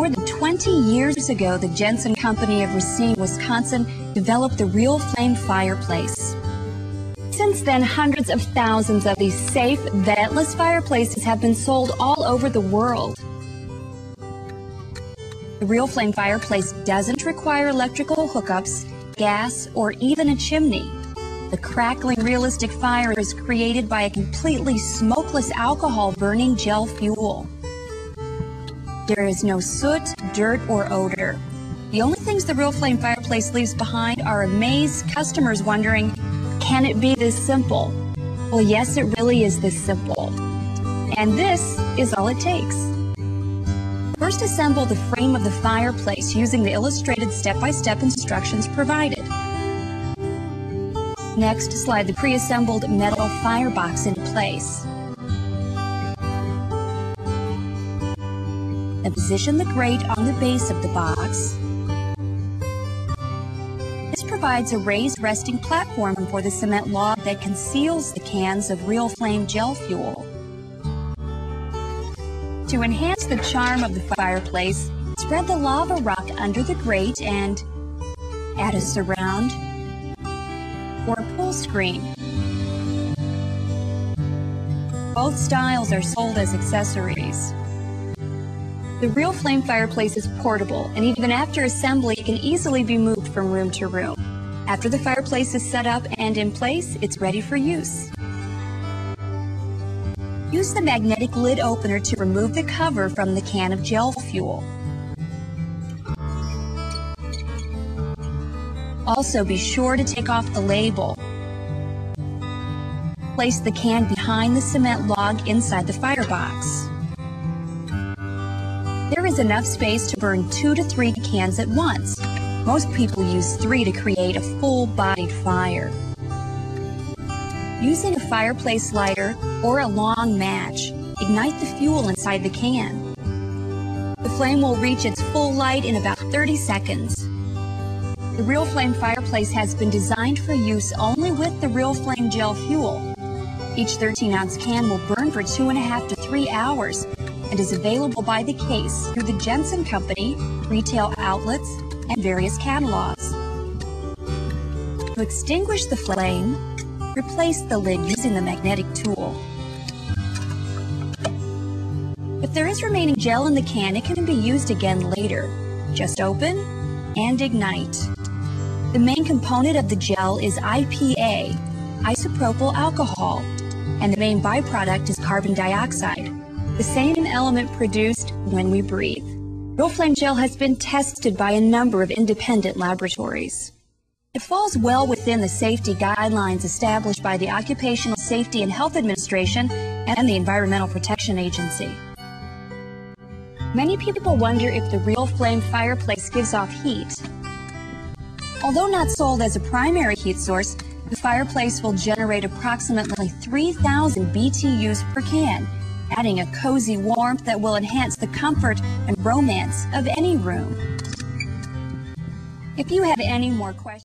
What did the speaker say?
More than 20 years ago, the Jensen company of Racine, Wisconsin, developed the Real Flame Fireplace. Since then, hundreds of thousands of these safe, ventless fireplaces have been sold all over the world. The Real Flame Fireplace doesn't require electrical hookups, gas, or even a chimney. The crackling, realistic fire is created by a completely smokeless alcohol-burning gel fuel. There is no soot, dirt, or odor. The only things the Real Flame Fireplace leaves behind are amazed customers wondering, can it be this simple? Well, yes, it really is this simple. And this is all it takes. First, assemble the frame of the fireplace using the illustrated step-by-step instructions provided. Next, slide the pre-assembled metal firebox into place. Then position the grate on the base of the box. This provides a raised resting platform for the cement log that conceals the cans of Real Flame gel fuel. To enhance the charm of the fireplace, spread the lava rock under the grate and add a surround or a pull screen. Both styles are sold as accessories. The Real Flame Fireplace is portable, and even after assembly, it can easily be moved from room to room. After the fireplace is set up and in place, it's ready for use. Use the magnetic lid opener to remove the cover from the can of gel fuel. Also, be sure to take off the label. Place the can behind the cement log inside the firebox. There is enough space to burn 2 to 3 cans at once. Most people use 3 to create a full-bodied fire. Using a fireplace lighter or a long match, ignite the fuel inside the can. The flame will reach its full light in about 30 seconds. The Real Flame Fireplace has been designed for use only with the Real Flame gel fuel. Each 13-ounce can will burn for 2.5 to 3 hours and is available by the case through the Jensen Company, retail outlets, and various catalogs. To extinguish the flame, replace the lid using the magnetic tool. If there is remaining gel in the can, it can be used again later. Just open and ignite. The main component of the gel is IPA, isopropyl alcohol, and the main byproduct is carbon dioxide, the same element produced when we breathe. Real Flame gel has been tested by a number of independent laboratories. It falls well within the safety guidelines established by the Occupational Safety and Health Administration and the Environmental Protection Agency. Many people wonder if the Real Flame Fireplace gives off heat. Although not sold as a primary heat source, the fireplace will generate approximately 3,000 BTUs per can, adding a cozy warmth that will enhance the comfort and romance of any room. If you have any more questions,